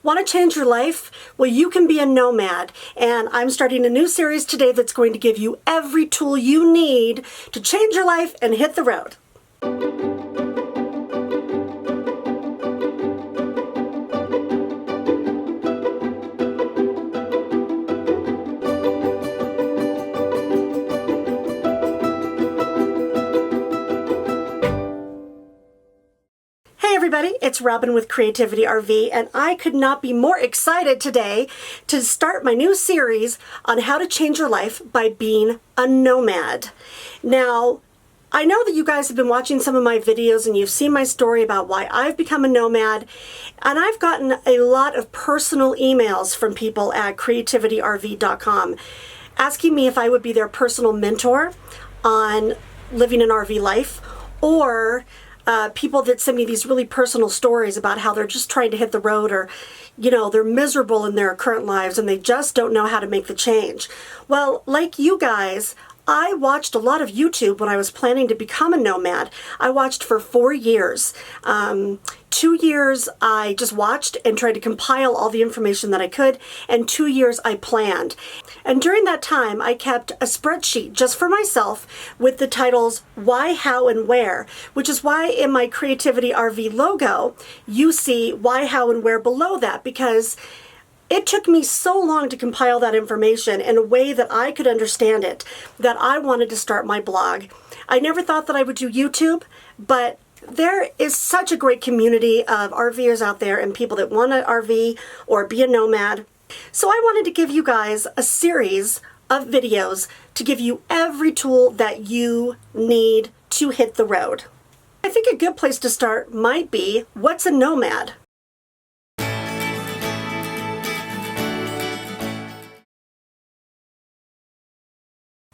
Want to change your life? Well, you can be a nomad, and I'm starting a new series today that's going to give you every tool you need to change your life and hit the road. Everybody, it's Robin with Creativity RV, and I could not be more excited today to start my new series on how to change your life by being a nomad. Now, I know that you guys have been watching some of my videos and you've seen my story about why I've become a nomad, and I've gotten a lot of personal emails from people at creativityrv.com asking me if I would be their personal mentor on living an RV life, or people that send me these really personal stories about how they're just trying to hit the road, or, you know, they're miserable in their current lives and they just don't know how to make the change. Well, like you guys, I watched a lot of YouTube when I was planning to become a nomad. I watched for 4 years. 2 years I just watched and tried to compile all the information that I could, and 2 years I planned. And during that time, I kept a spreadsheet just for myself with the titles Why, How, and Where, which is why in my Creativity RV logo, you see Why, How, and Where below that, because it took me so long to compile that information in a way that I could understand it, that I wanted to start my blog. I never thought that I would do YouTube, but there is such a great community of RVers out there and people that want to RV or be a nomad. So I wanted to give you guys a series of videos to give you every tool that you need to hit the road. I think a good place to start might be, what's a nomad?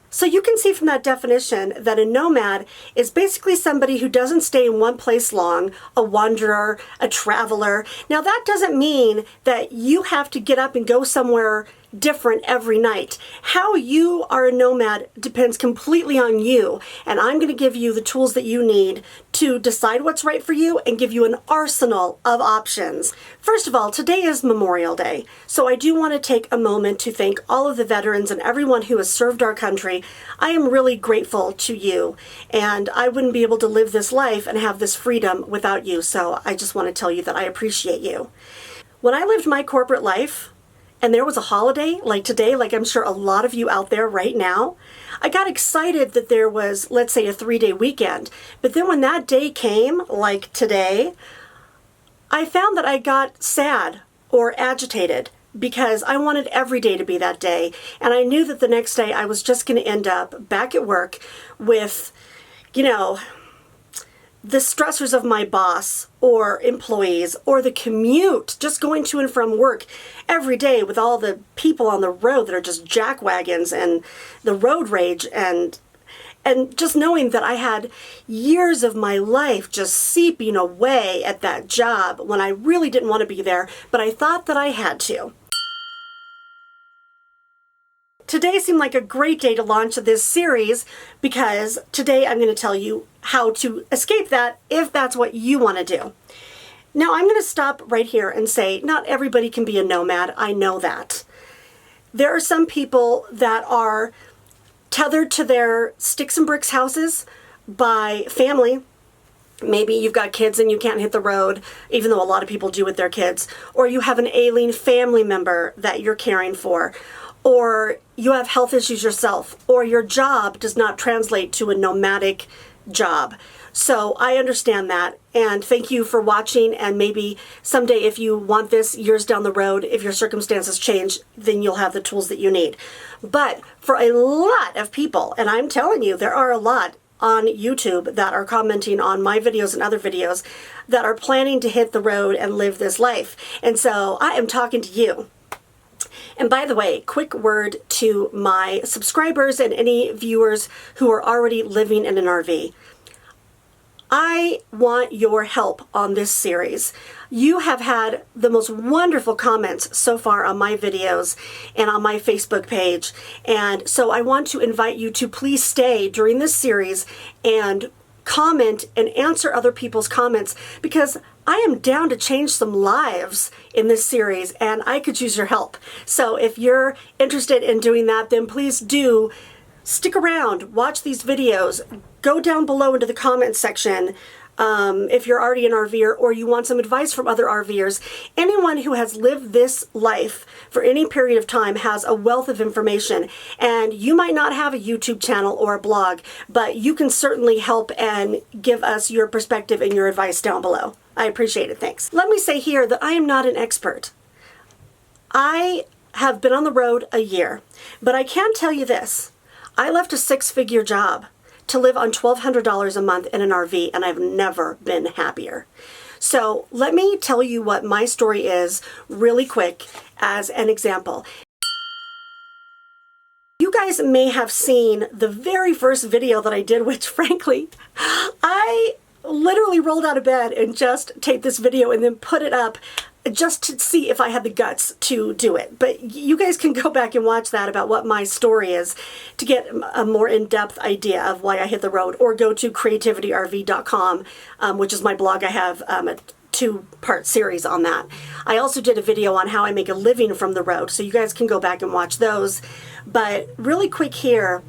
So you can see from that definition that a nomad is basically somebody who doesn't stay in one place long, a wanderer, a traveler. Now that doesn't mean that you have to get up and go somewhere different every night. How you are a nomad depends completely on you, and I'm going to give you the tools that you need to decide what's right for you and give you an arsenal of options. First of all, today is Memorial Day, so I do want to take a moment to thank all of the veterans and everyone who has served our country. I am really grateful to you, and I wouldn't be able to live this life and have this freedom without you, so I just want to tell you that I appreciate you. When I lived my corporate life, and there was a holiday like today, like I'm sure a lot of you out there right now, I got excited that there was, let's say, a 3-day weekend. But then when that day came, like today, I found that I got sad or agitated because I wanted every day to be that day. And I knew that the next day I was just going to end up back at work with, you know, the stressors of my boss or employees, or the commute, just going to and from work every day with all the people on the road that are just jackwagons, and the road rage, and just knowing that I had years of my life just seeping away at that job when I really didn't want to be there, but I thought that I had to. Today seemed like a great day to launch this series, because today I'm going to tell you how to escape that if that's what you want to do. Now I'm going to stop right here and say not everybody can be a nomad. I know that. There are some people that are tethered to their sticks and bricks houses by family. Maybe you've got kids and you can't hit the road, even though a lot of people do with their kids. Or you have an ailing family member that you're caring for. Or you have health issues yourself, or your job does not translate to a nomadic job. So I understand that, and thank you for watching, and maybe someday if you want this years down the road, if your circumstances change, then you'll have the tools that you need. But for a lot of people, and I'm telling you, there are a lot on YouTube that are commenting on my videos and other videos that are planning to hit the road and live this life. And so I am talking to you. And by the way, quick word to my subscribers and any viewers who are already living in an RV. I want your help on this series. You have had the most wonderful comments so far on my videos and on my Facebook page. And so I want to invite you to please stay during this series and comment and answer other people's comments, because I am down to change some lives in this series and I could use your help. So if you're interested in doing that, then please do stick around, watch these videos, go down below into the comments section. If you're already an RVer or you want some advice from other RVers, anyone who has lived this life for any period of time has a wealth of information. And you might not have a YouTube channel or a blog, but you can certainly help and give us your perspective and your advice down below. I appreciate it. Thanks. Let me say here that I am not an expert. I have been on the road a year, but I can tell you this. I left a six-figure job to live on $1,200 a month in an RV, and I've never been happier. So let me tell you what my story is really quick as an example. You guys may have seen the very first video that I did, which frankly, I literally rolled out of bed and just taped this video and then put it up just to see if I had the guts to do it. But you guys can go back and watch that about what my story is to get a more in-depth idea of why I hit the road, or go to creativityrv.com, which is my blog. I have a two-part series on that. I also did a video on how I make a living from the road, so you guys can go back and watch those. But really quick here,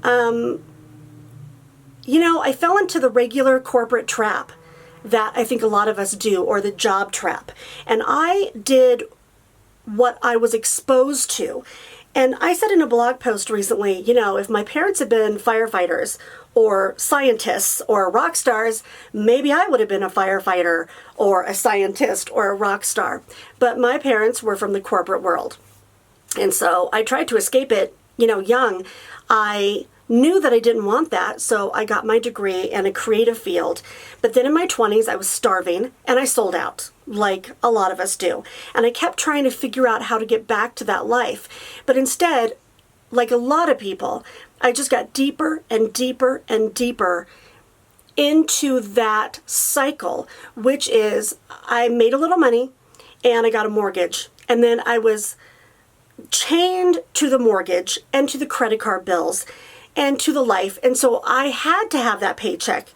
you know, I fell into the regular corporate trap that I think a lot of us do, or the job trap. And I did what I was exposed to. And I said in a blog post recently, you know, if my parents had been firefighters or scientists or rock stars, maybe I would have been a firefighter or a scientist or a rock star. But my parents were from the corporate world. And so I tried to escape it, you know, young. I knew that I didn't want that, so I got my degree in a creative field. But then in my 20s, I was starving and I sold out, like a lot of us do. And I kept trying to figure out how to get back to that life. But instead, like a lot of people, I just got deeper and deeper and deeper into that cycle, which is I made a little money and I got a mortgage. And then I was chained to the mortgage and to the credit card bills and to the life. And so I had to have that paycheck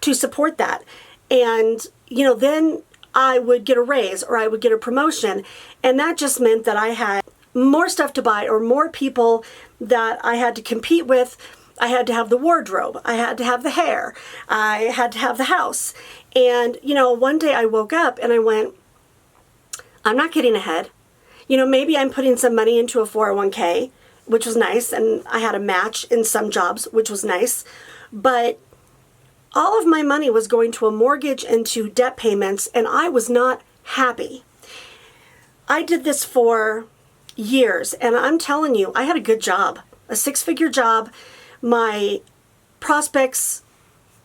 to support that. And, you know, then I would get a raise or I would get a promotion. And that just meant that I had more stuff to buy or more people that I had to compete with. I had to have the wardrobe. I had to have the hair. I had to have the house. And, you know, one day I woke up and I went, I'm not getting ahead. You know, maybe I'm putting some money into a 401k, which was nice, and I had a match in some jobs, which was nice, but all of my money was going to a mortgage and to debt payments, and I was not happy. I did this for years, and I'm telling you, I had a good job, a six-figure job. My prospects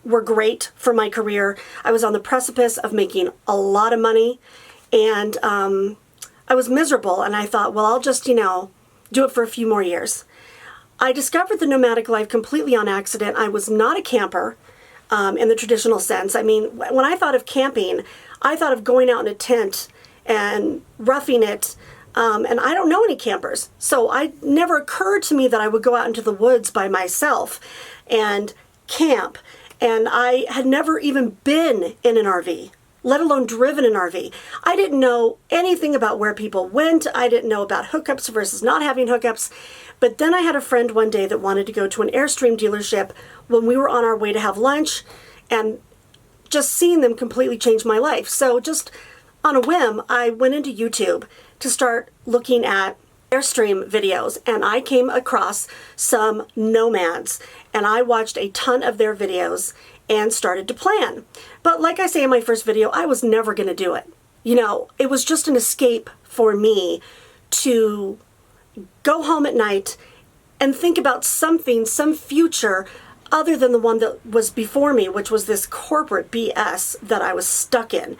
were great for my career. I was on the precipice of making a lot of money, and I was miserable, and I thought, well, I'll just, you know, do it for a few more years. I discovered the nomadic life completely on accident. I was not a camper in the traditional sense. I mean, when I thought of camping, I thought of going out in a tent and roughing it, and I don't know any campers. So it never occurred to me that I would go out into the woods by myself and camp. And I had never even been in an RV, let alone driven an RV. I didn't know anything about where people went. I didn't know about hookups versus not having hookups. But then I had a friend one day that wanted to go to an Airstream dealership when we were on our way to have lunch, and just seeing them completely changed my life. So just on a whim, I went into YouTube to start looking at Airstream videos, and I came across some nomads, and I watched a ton of their videos and started to plan. But like I say in my first video, I was never going to do it. You know, it was just an escape for me to go home at night and think about something, some future other than the one that was before me, which was this corporate BS that I was stuck in.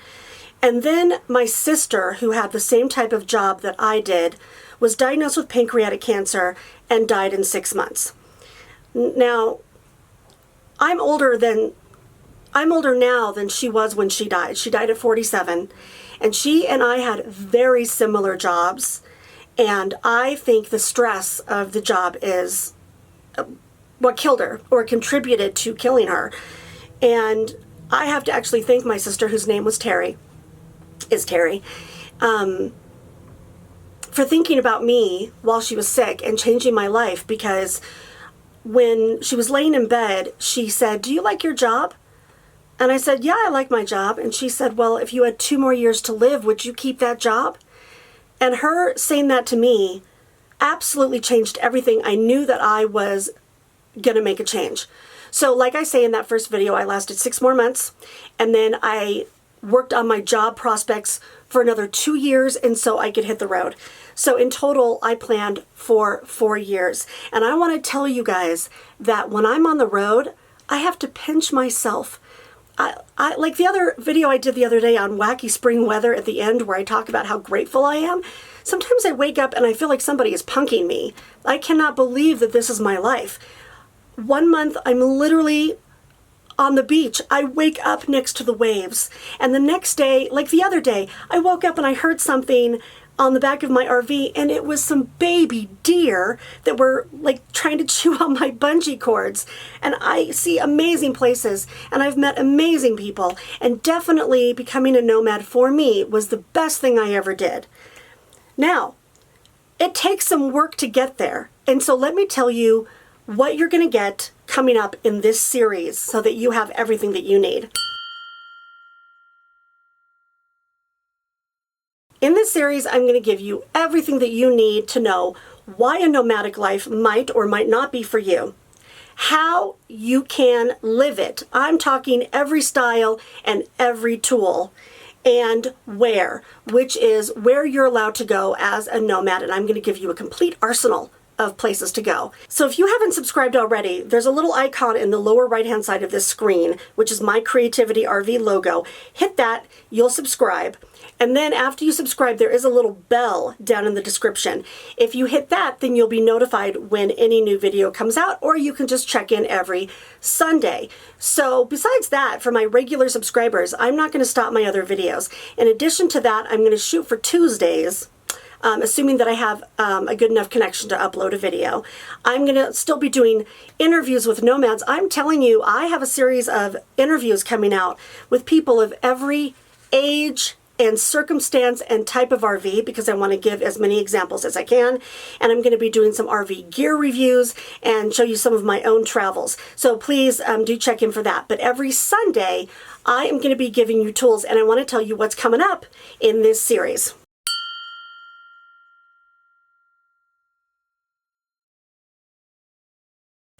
And then my sister, who had the same type of job that I did, was diagnosed with pancreatic cancer and died in 6 months. Now, I'm older now than she was when she died. She died at 47, and she and I had very similar jobs, and I think the stress of the job is what killed her or contributed to killing her. And I have to actually thank my sister, whose name was Terry, for thinking about me while she was sick and changing my life, because when she was laying in bed, she said, "Do you like your job?" And I said, "Yeah, I like my job." And she said, "Well, if you had 2 more years to live, would you keep that job?" And her saying that to me absolutely changed everything. I knew that I was going to make a change. So like I say in that first video, I lasted 6 more months, and then I worked on my job prospects for another 2 years, and so I could hit the road. So in total, I planned for 4 years. And I want to tell you guys that when I'm on the road, I have to pinch myself. I like the other video I did the other day on wacky spring weather at the end, where I talk about how grateful I am. Sometimes I wake up and I feel like somebody is punking me. I cannot believe that this is my life. 1 month, I'm literally on the beach. I wake up next to the waves. And the next day, like the other day, I woke up and I heard something on the back of my RV, and it was some baby deer that were like trying to chew on my bungee cords. And I see amazing places, and I've met amazing people, and definitely becoming a nomad for me was the best thing I ever did. Now, it takes some work to get there. And so let me tell you what you're going to get coming up in this series so that you have everything that you need. In this series, I'm going to give you everything that you need to know why a nomadic life might or might not be for you, how you can live it. I'm talking every style and every tool, and where, which is where you're allowed to go as a nomad. And I'm going to give you a complete arsenal of places to go. So if you haven't subscribed already, there's a little icon in the lower right-hand side of this screen, which is my Creativity RV logo. Hit that, you'll subscribe. And then after you subscribe, there is a little bell down in the description. If you hit that, then you'll be notified when any new video comes out, or you can just check in every Sunday. So besides that, for my regular subscribers, I'm not going to stop my other videos. In addition to that, I'm going to shoot for Tuesdays, assuming that I have a good enough connection to upload a video. I'm going to still be doing interviews with nomads. I'm telling you, I have a series of interviews coming out with people of every age and circumstance and type of RV, because I want to give as many examples as I can. And I'm going to be doing some RV gear reviews and show you some of my own travels. So please do check in for that. But every Sunday, I am going to be giving you tools, and I want to tell you what's coming up in this series.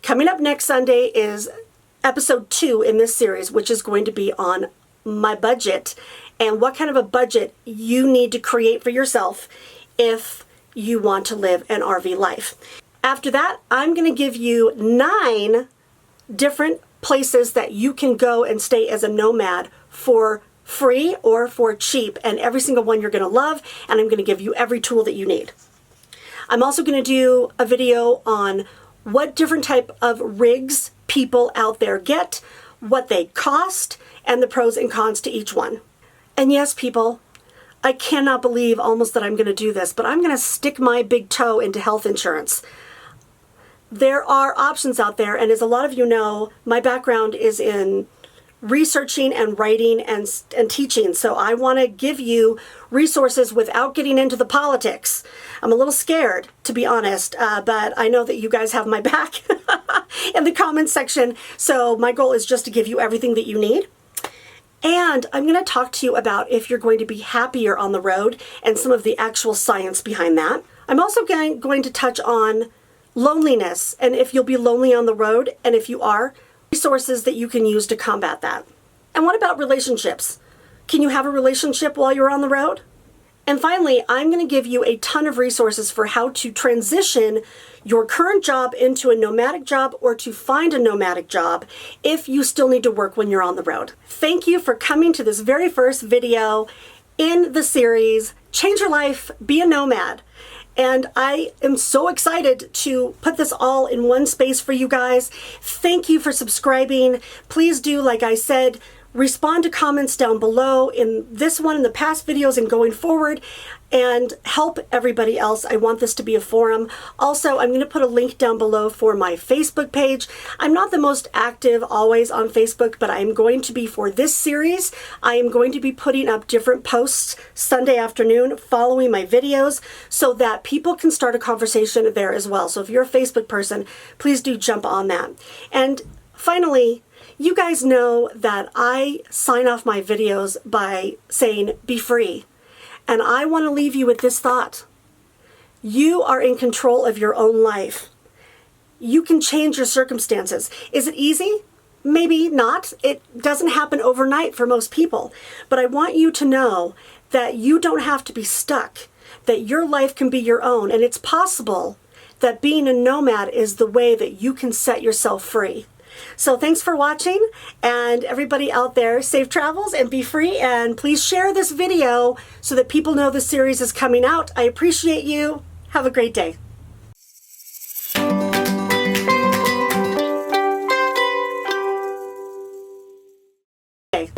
Coming up next Sunday is episode 2 in this series, which is going to be on my budget and what kind of a budget you need to create for yourself if you want to live an RV life. After that, I'm going to give you 9 different places that you can go and stay as a nomad for free or for cheap, and every single one you're going to love, and I'm going to give you every tool that you need. I'm also going to do a video on what different type of rigs people out there get, what they cost, and the pros and cons to each one. And yes, people, I cannot believe almost that I'm going to do this, but I'm going to stick my big toe into health insurance. There are options out there, and as a lot of you know, my background is in researching and writing and teaching, so I want to give you resources without getting into the politics. I'm a little scared, to be honest, but I know that you guys have my back in the comments section, so my goal is just to give you everything that you need. And I'm going to talk to you about if you're going to be happier on the road and some of the actual science behind that. I'm also going to touch on loneliness, and if you'll be lonely on the road, and if you are, resources that you can use to combat that. And what about relationships? Can you have a relationship while you're on the road? And finally, I'm going to give you a ton of resources for how to transition your current job into a nomadic job, or to find a nomadic job if you still need to work when you're on the road. Thank you for coming to this very first video in the series, Change Your Life, Be a Nomad. And I am so excited to put this all in one space for you guys. Thank you for subscribing. Please do, like I said, respond to comments down below in this one, in the past videos, and going forward. and help everybody else. I want this to be a forum. Also, I'm going to put a link down below for my Facebook page. I'm not the most active always on Facebook, but I'm going to be for this series. I am going to be putting up different posts Sunday afternoon following my videos so that people can start a conversation there as well. So if you're a Facebook person, please do jump on that. And finally, you guys know that I sign off my videos by saying, be free. And I want to leave you with this thought. You are in control of your own life. You can change your circumstances. Is it easy? Maybe not. It doesn't happen overnight for most people. But I want you to know that you don't have to be stuck, that your life can be your own. And it's possible that being a nomad is the way that you can set yourself free. So thanks for watching, and everybody out there, safe travels and be free, and please share this video so that people know the series is coming out. I appreciate you. Have a great day.